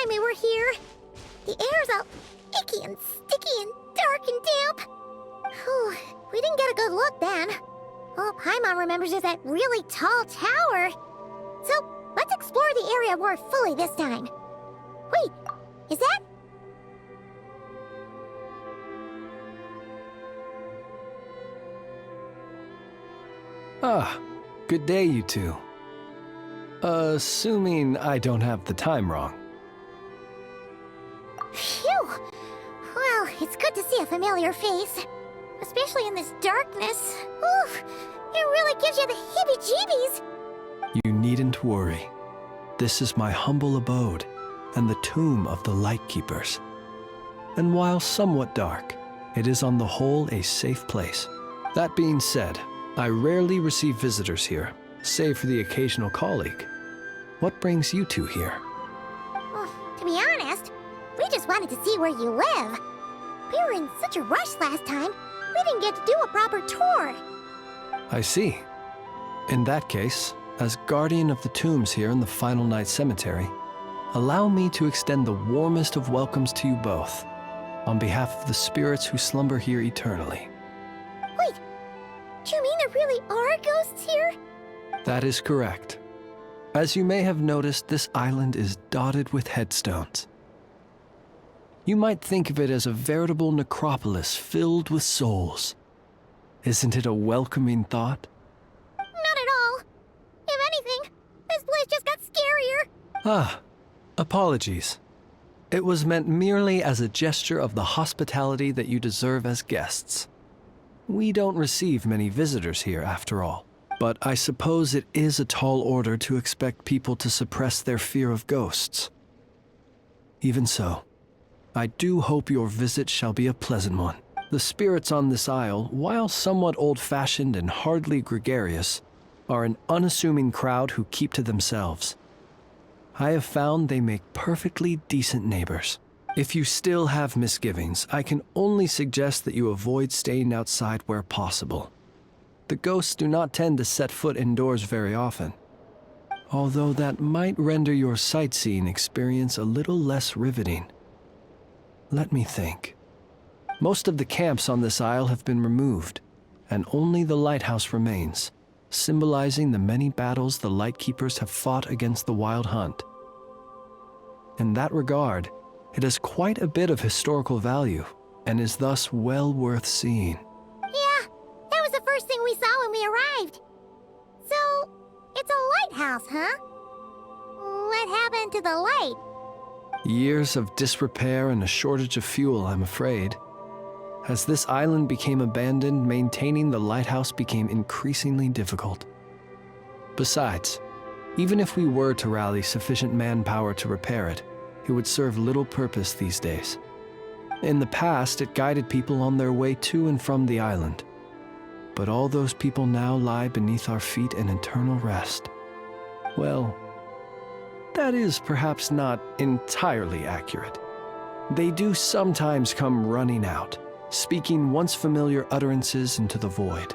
time we were here. The air's all icky and sticky and dark and damp. Whew, we didn't get a good look then. All Paimon remembers is that really tall tower. So, let's explore the area more fully this time. Wait, is that... Ah, good day, you two. Assuming I don't have the time wrong. Phew! Well, it's good to see a familiar face. Especially in this darkness. Oof! It really gives you the heebie-jeebies! You needn't worry. This is my humble abode, and the tomb of the Lightkeepers. And while somewhat dark, it is on the whole a safe place. That being said, I rarely receive visitors here, save for the occasional colleague. What brings you two here? Well, to be honest, we just wanted to see where you live. We were in such a rush last time, we didn't get to do a proper tour. I see. In that case, as guardian of the tombs here in the Final Night Cemetery, allow me to extend the warmest of welcomes to you both, on behalf of the spirits who slumber here eternally. Wait, do you mean there really are ghosts here? That is correct. As you may have noticed, this island is dotted with headstones. You might think of it as a veritable necropolis filled with souls. Isn't it a welcoming thought? Not at all. If anything, this place just got scarier. Ah, apologies. It was meant merely as a gesture of the hospitality that you deserve as guests. We don't receive many visitors here, after all. But I suppose it is a tall order to expect people to suppress their fear of ghosts. Even so, I do hope your visit shall be a pleasant one. The spirits on this isle, while somewhat old-fashioned and hardly gregarious, are an unassuming crowd who keep to themselves. I have found they make perfectly decent neighbors. If you still have misgivings, I can only suggest that you avoid staying outside where possible. The ghosts do not tend to set foot indoors very often, although that might render your sightseeing experience a little less riveting. Let me think. Most of the camps on this isle have been removed, and only the lighthouse remains, symbolizing the many battles the Lightkeepers have fought against the Wild Hunt. In that regard, it has quite a bit of historical value, and is thus well worth seeing. Yeah, that was the first thing we saw when we arrived. So, it's a lighthouse, huh? What happened to the light? Years of disrepair and a shortage of fuel, I'm afraid. As this island became abandoned, maintaining the lighthouse became increasingly difficult. Besides, even if we were to rally sufficient manpower to repair it, it would serve little purpose these days. In the past, it guided people on their way to and from the island. But all those people now lie beneath our feet in eternal rest. Well, that is perhaps not entirely accurate. They do sometimes come running out, speaking once familiar utterances into the void.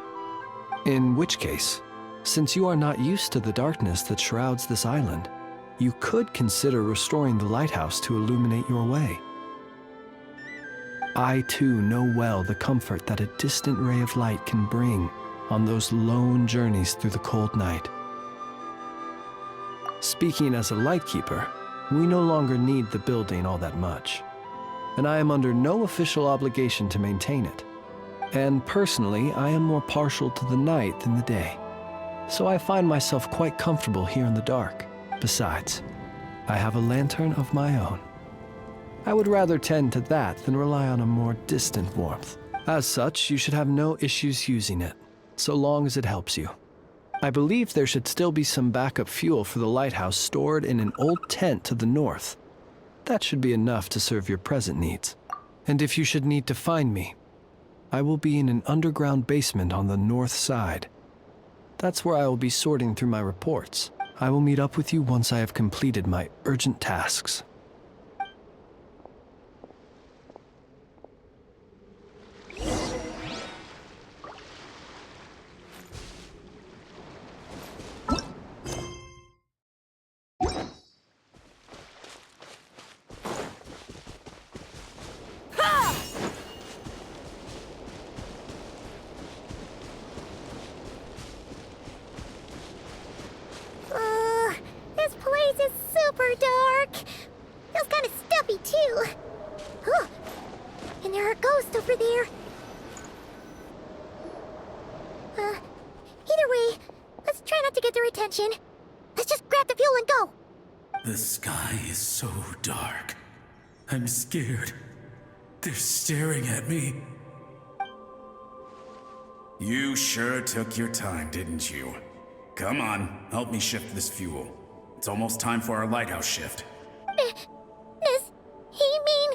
In which case, since you are not used to the darkness that shrouds this island, you could consider restoring the lighthouse to illuminate your way. I too know well the comfort that a distant ray of light can bring on those lone journeys through the cold night. Speaking as a Lightkeeper, we no longer need the building all that much, and I am under no official obligation to maintain it. And personally, I am more partial to the night than the day, so I find myself quite comfortable here in the dark. Besides, I have a lantern of my own. I would rather tend to that than rely on a more distant warmth. As such, you should have no issues using it, so long as it helps you. I believe there should still be some backup fuel for the lighthouse stored in an old tent to the north. That should be enough to serve your present needs. And if you should need to find me, I will be in an underground basement on the north side. That's where I will be sorting through my reports. I will meet up with you once I have completed my urgent tasks. happy too. Huh. And there are ghosts over there. Either way, let's try not to get their attention. Let's just grab the fuel and go. The sky is so dark. I'm scared. They're staring at me. You sure took your time, didn't you? Come on, help me shift this fuel. It's almost time for our lighthouse shift. Does he mean...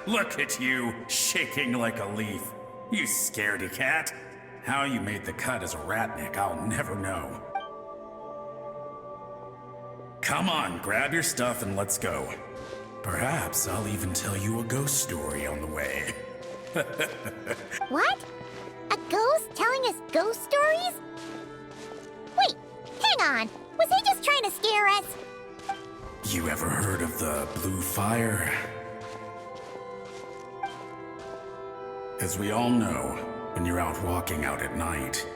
Look at you, shaking like a leaf. You scaredy cat. How you made the cut as a ratnik, I'll never know. Come on, grab your stuff and let's go. Perhaps I'll even tell you a ghost story on the way. What? A ghost telling us ghost stories? Wait, hang on. Was he just trying to scare us? You ever heard of the blue fire? As we all know, when you're out walking out at night,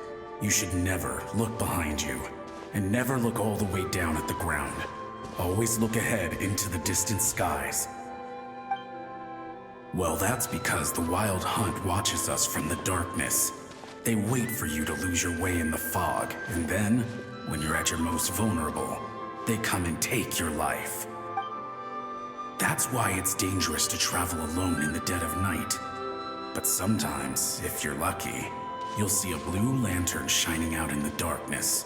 you should never look behind you, and never look all the way down at the ground. Always look ahead into the distant skies. Well, that's because the Wild Hunt watches us from the darkness. They wait for you to lose your way in the fog, and then, when you're at your most vulnerable, they come and take your life. That's why it's dangerous to travel alone in the dead of night. But sometimes, if you're lucky, you'll see a blue lantern shining out in the darkness.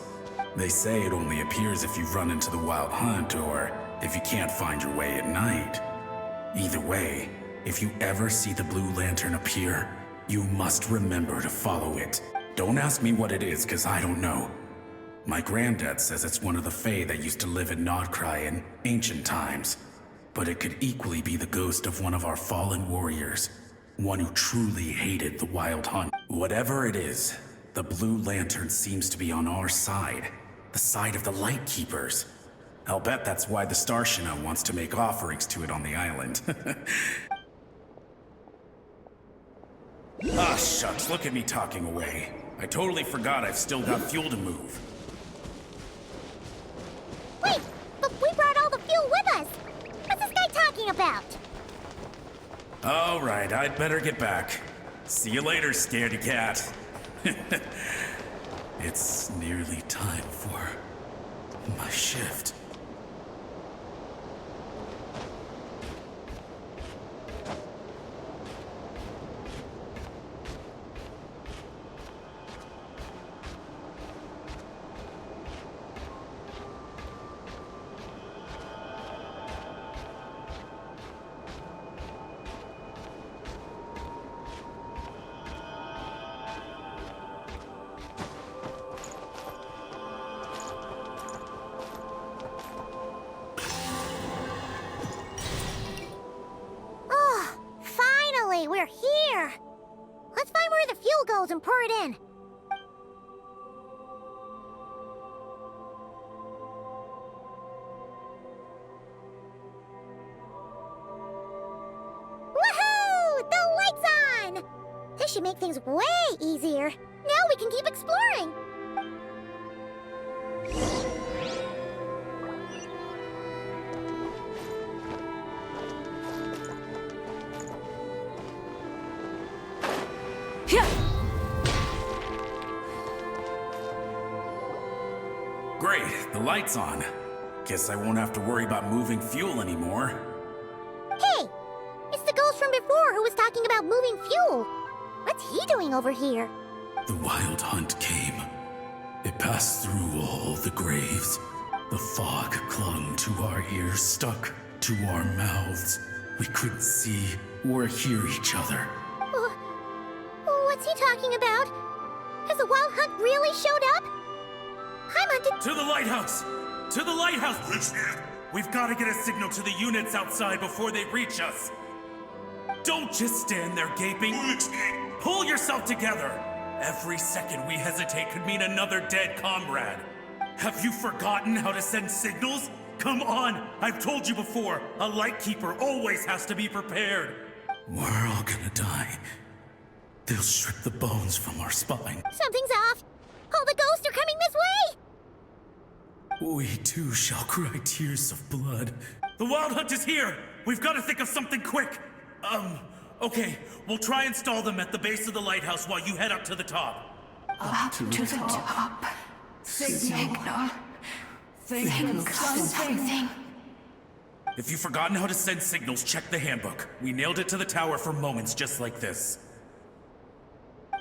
They say it only appears if you've run into the Wild Hunt or if you can't find your way at night. Either way, if you ever see the blue lantern appear, you must remember to follow it. Don't ask me what it is, cause I don't know. My granddad says it's one of the Fae that used to live in Nodkari in ancient times. But it could equally be the ghost of one of our fallen warriors. One who truly hated the Wild Hunt. Whatever it is, the blue lantern seems to be on our side. The side of the Light Keepers. I'll bet that's why the Starshina wants to make offerings to it on the island. Ah, shucks, look at me talking away. I totally forgot I've still got fuel to move. Wait, but we brought all the fuel with us. What's this guy talking about? All right, I'd better get back. See you later, scaredy cat. It's nearly time for my shift. We're here! Let's find where the fuel goes and pour it in. Woohoo! The light's on! This should make things way easier. Now we can keep exploring. Great, the light's on. Guess I won't have to worry about moving fuel anymore. Hey! It's the ghost from before who was talking about moving fuel. What's he doing over here? The Wild Hunt came. It passed through all the graves. The fog clung to our ears, stuck to our mouths. We couldn't see or hear each other. What's he talking about? Has the Wild Hunt really showed up? I'm on To the lighthouse! To the lighthouse! We've got to get a signal to the units outside before they reach us. Don't just stand there gaping. Pull yourself together. Every second we hesitate could mean another dead comrade. Have you forgotten how to send signals? Come on! I've told you before, a Lightkeeper always has to be prepared. We're all gonna die. They'll strip the bones from our spine. Something's off. All the ghosts are coming this way. We too shall cry tears of blood. The Wild Hunt is here! We've got to think of something quick! Okay, we'll try and stall them at the base of the lighthouse while you head up to the top. Up to the top. Signal. Think of something. If you've forgotten how to send signals, check the handbook. We nailed it to the tower for moments just like this.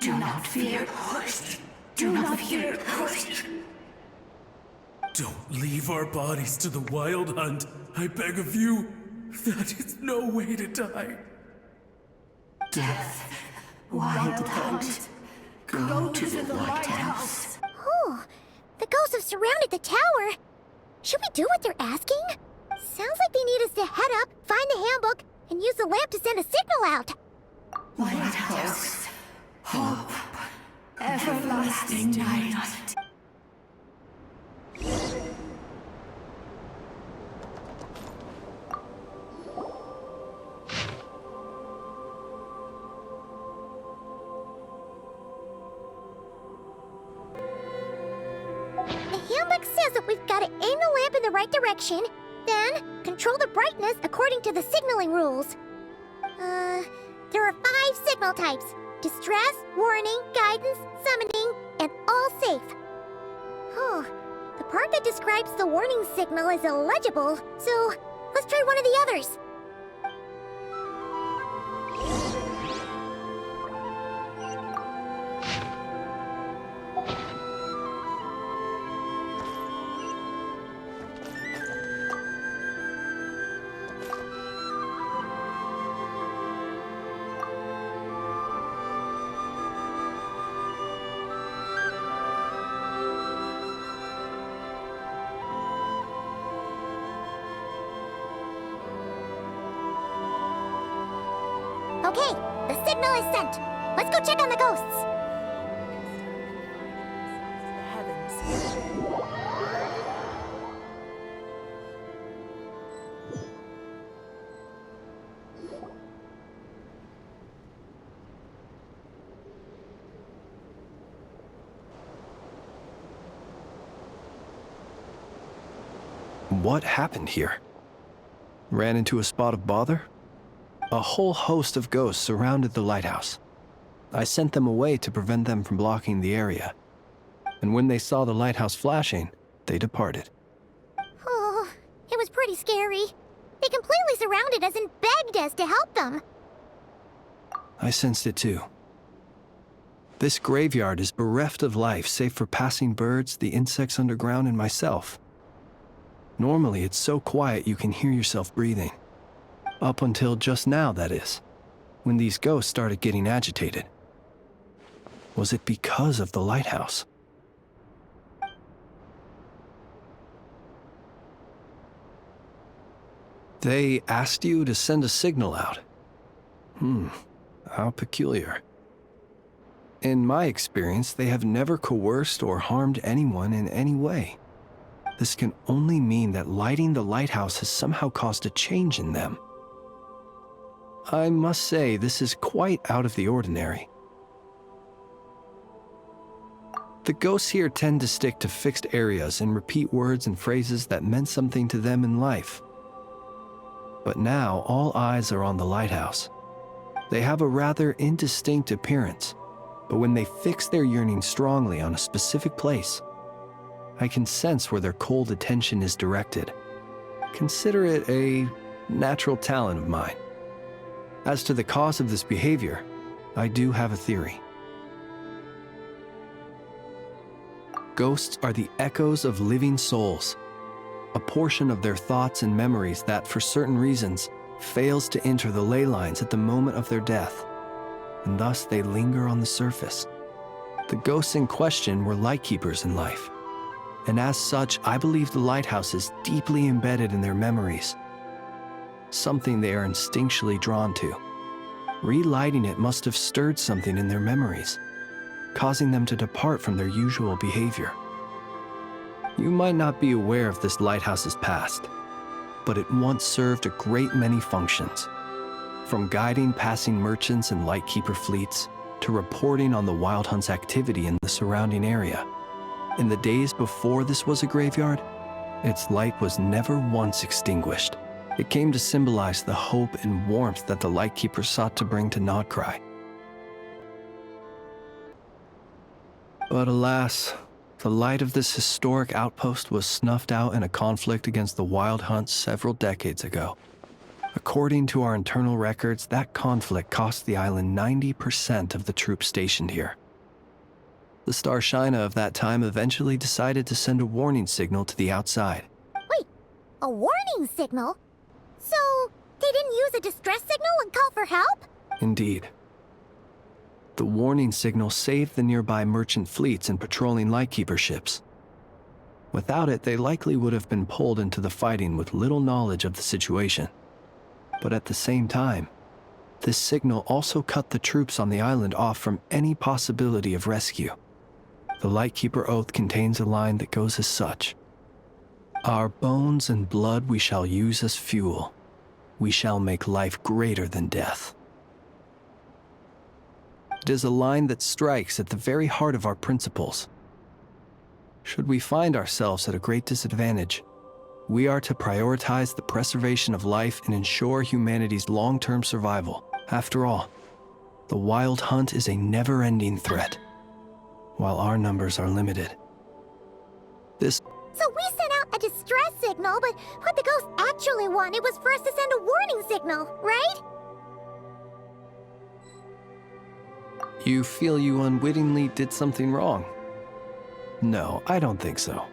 Do not fear. Do not fear. Don't leave our bodies to the Wild Hunt. I beg of you. That is no way to die. Death. Wild Hunt. Go to the lighthouse. Oh, the ghosts have surrounded the tower. Should we do what they're asking? Sounds like they need us to head up, find the handbook, and use the lamp to send a signal out. Lighthouse. Hope. Everlasting night. The handbook says that we've got to aim the lamp in the right direction, then control the brightness according to the signaling rules. There are 5 signal types: distress, warning, guidance, summoning, and all safe. Oh, the part that describes the warning signal is illegible, so let's try one of the others. Okay, the signal is sent. Let's go check on the ghosts. What happened here? Ran into a spot of bother? A whole host of ghosts surrounded the lighthouse. I sent them away to prevent them from blocking the area. And when they saw the lighthouse flashing, they departed. Oh, it was pretty scary. They completely surrounded us and begged us to help them. I sensed it too. This graveyard is bereft of life save for passing birds, the insects underground, and myself. Normally, it's so quiet you can hear yourself breathing. Up until just now, that is, when these ghosts started getting agitated. Was it because of the lighthouse? They asked you to send a signal out. How peculiar. In my experience, they have never coerced or harmed anyone in any way. This can only mean that lighting the lighthouse has somehow caused a change in them. I must say, this is quite out of the ordinary. The ghosts here tend to stick to fixed areas and repeat words and phrases that meant something to them in life. But now, all eyes are on the lighthouse. They have a rather indistinct appearance, but when they fix their yearning strongly on a specific place, I can sense where their cold attention is directed. Consider it a natural talent of mine. As to the cause of this behavior, I do have a theory. Ghosts are the echoes of living souls, a portion of their thoughts and memories that, for certain reasons, fails to enter the ley lines at the moment of their death, and thus they linger on the surface. The ghosts in question were lightkeepers in life, and as such, I believe the lighthouse is deeply embedded in their memories, something they are instinctually drawn to. Relighting it must have stirred something in their memories, causing them to depart from their usual behavior. You might not be aware of this lighthouse's past, but it once served a great many functions, from guiding passing merchants and lightkeeper fleets to reporting on the Wild Hunt's activity in the surrounding area. In the days before this was a graveyard, Its light was never once extinguished. It came to symbolize the hope and warmth that the Lightkeeper sought to bring to Nodkari. But alas, the light of this historic outpost was snuffed out in a conflict against the Wild Hunt several decades ago. According to our internal records, that conflict cost the island 90% of the troops stationed here. The Starshina of that time eventually decided to send a warning signal to the outside. Wait, a warning signal? So, they didn't use a distress signal and call for help? Indeed. The warning signal saved the nearby merchant fleets and patrolling Lightkeeper ships. Without it, they likely would have been pulled into the fighting with little knowledge of the situation. But at the same time, this signal also cut the troops on the island off from any possibility of rescue. The Lightkeeper Oath contains a line that goes as such: "Our bones and blood we shall use as fuel. We shall make life greater than death." It is a line that strikes at the very heart of our principles. Should we find ourselves at a great disadvantage, we are to prioritize the preservation of life and ensure humanity's long-term survival. After all, the Wild Hunt is a never-ending threat, while our numbers are limited. So we sent out a distress signal, but what the ghost actually wanted was for us to send a warning signal, right? You feel you unwittingly did something wrong? No, I don't think so.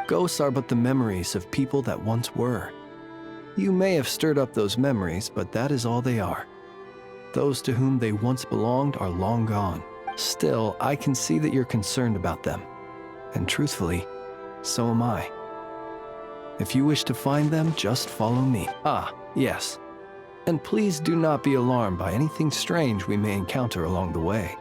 Ghosts are but the memories of people that once were. You may have stirred up those memories, but that is all they are. Those to whom they once belonged are long gone. Still, I can see that you're concerned about them. And truthfully, so am I. If you wish to find them, just follow me. Ah, yes. And please do not be alarmed by anything strange we may encounter along the way.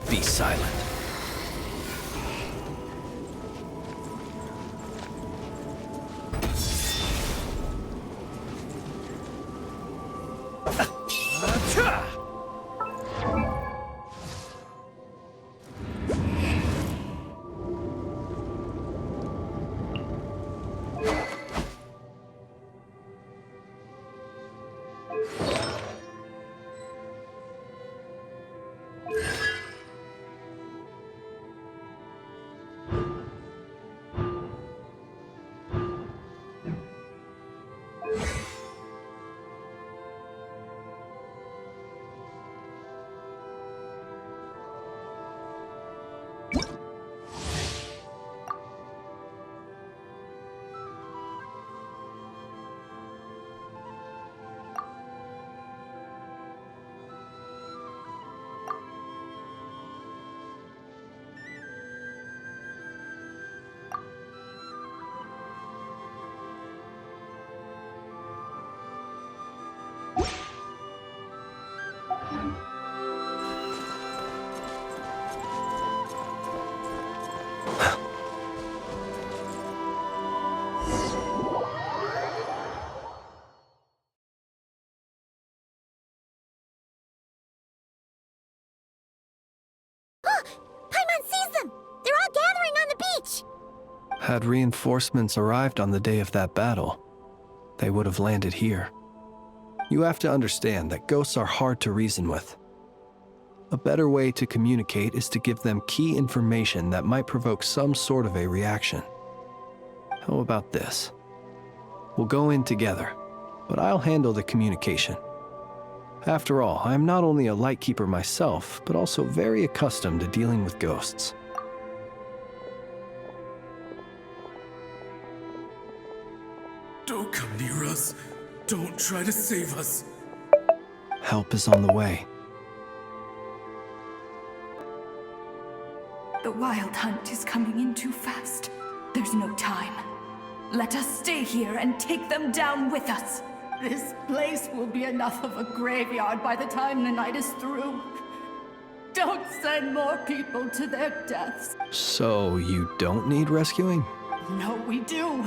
Be silent. Paimon sees them! They're all gathering on the beach! Had reinforcements arrived on the day of that battle, they would have landed here. You have to understand that ghosts are hard to reason with. A better way to communicate is to give them key information that might provoke some sort of a reaction. How about this? We'll go in together, but I'll handle the communication. After all, I am not only a Lightkeeper myself, but also very accustomed to dealing with ghosts. Don't come near us. Don't try to save us. Help is on the way. The Wild Hunt is coming in too fast. There's no time. Let us stay here and take them down with us. This place will be enough of a graveyard by the time the night is through. Don't send more people to their deaths. So you don't need rescuing? No, we do.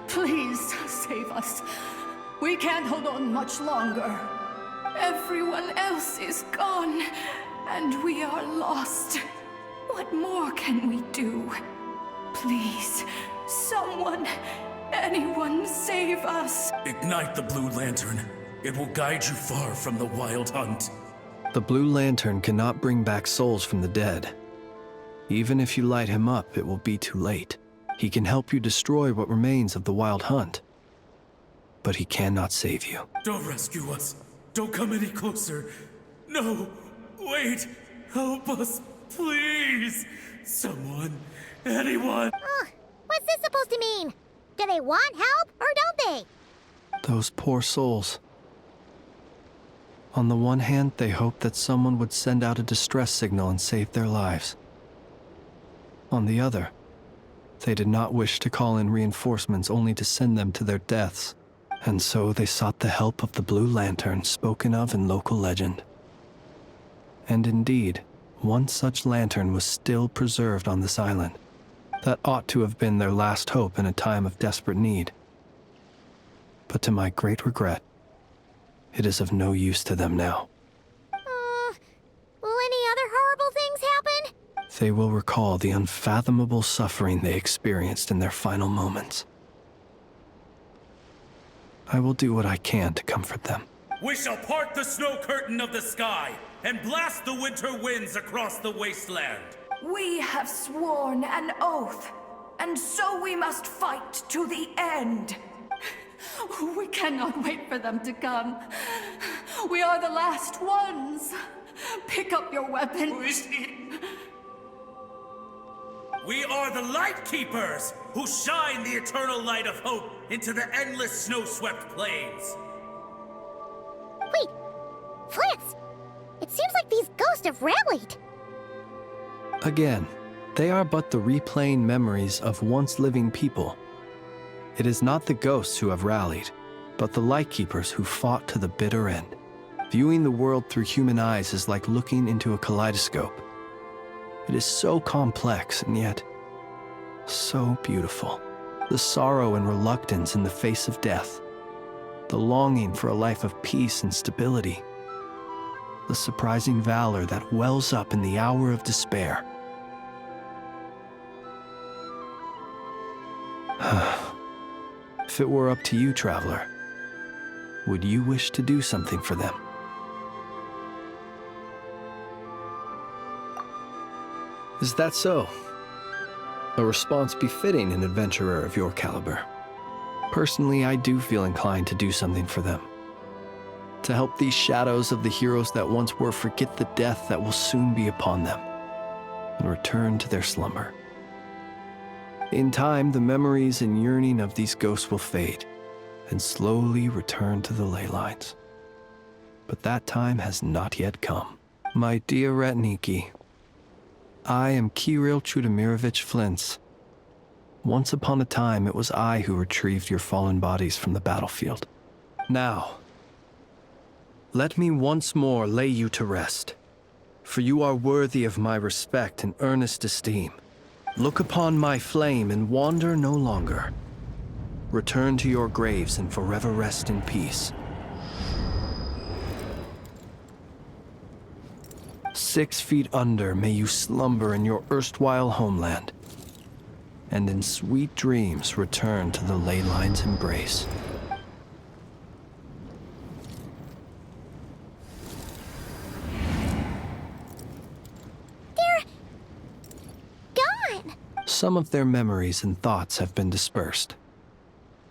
Please save us. We can't hold on much longer. Everyone else is gone, and we are lost. What more can we do? Please, someone, anyone save us. Ignite the blue lantern. It will guide you far from the wild hunt. The blue lantern cannot bring back souls from the dead. Even if you light him up, it will be too late. He can help you destroy what remains of the wild hunt, but he cannot save you. Don't rescue us. Don't come any closer. No, wait. Help us, please. Someone, anyone. What's this supposed to mean? Do they want help, or don't they? Those poor souls. On the one hand, they hoped that someone would send out a distress signal and save their lives. On the other, they did not wish to call in reinforcements only to send them to their deaths. And so they sought the help of the Blue Lantern spoken of in local legend. And indeed, one such lantern was still preserved on this island. That ought to have been their last hope in a time of desperate need. But to my great regret, it is of no use to them now. Will any other horrible things happen? They will recall the unfathomable suffering they experienced in their final moments. I will do what I can to comfort them. We shall part the snow curtain of the sky and blast the winter winds across the wasteland. We have sworn an oath, and so we must fight to the end. We cannot wait for them to come. We are the last ones. Pick up your weapons. We are the Light Keepers, who shine the eternal light of hope into the endless snow-swept plains. Wait, Flins! It seems like these ghosts have rallied. Again, they are but the replaying memories of once living people. It is not the ghosts who have rallied, but the Lightkeepers who fought to the bitter end. Viewing the world through human eyes is like looking into a kaleidoscope. It is so complex and yet so beautiful. The sorrow and reluctance in the face of death. The longing for a life of peace and stability. The surprising valor that wells up in the hour of despair. If it were up to you, traveler, would you wish to do something for them? Is that so? A response befitting an adventurer of your caliber. Personally, I do feel inclined to do something for them. To help these shadows of the heroes that once were forget the death that will soon be upon them, and return to their slumber. In time, the memories and yearning of these ghosts will fade, and slowly return to the ley lines. But that time has not yet come. My dear Retniki, I am Kirill Chudamirovich Flins. Once upon a time, it was I who retrieved your fallen bodies from the battlefield. Now, let me once more lay you to rest, for you are worthy of my respect and earnest esteem. Look upon my flame and wander no longer. Return to your graves and forever rest in peace. 6 feet under may you slumber in your erstwhile homeland, and in sweet dreams return to the ley line's embrace. They're gone. Some of their memories and thoughts have been dispersed.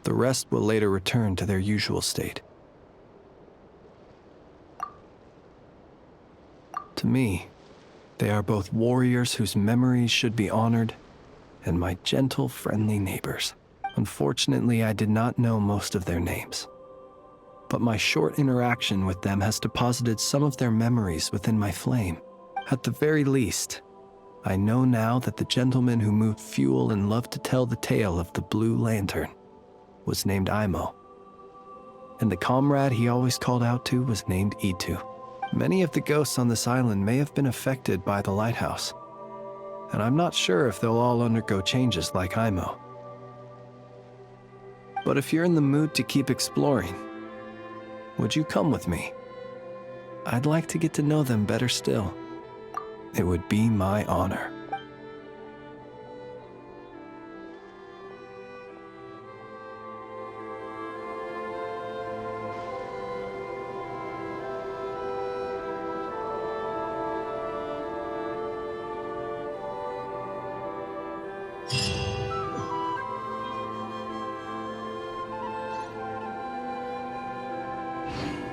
The rest will later return to their usual state. To me, they are both warriors whose memories should be honored, and my gentle, friendly neighbors. Unfortunately, I did not know most of their names, but my short interaction with them has deposited some of their memories within my flame. At the very least, I know now that the gentleman who moved fuel and loved to tell the tale of the Blue Lantern was named Imo. and the comrade he always called out to was named Itu. Many of the ghosts on this island may have been affected by the lighthouse, and I'm not sure if they'll all undergo changes like Imo. But if you're in the mood to keep exploring, would you come with me? I'd like to get to know them better still. It would be my honor.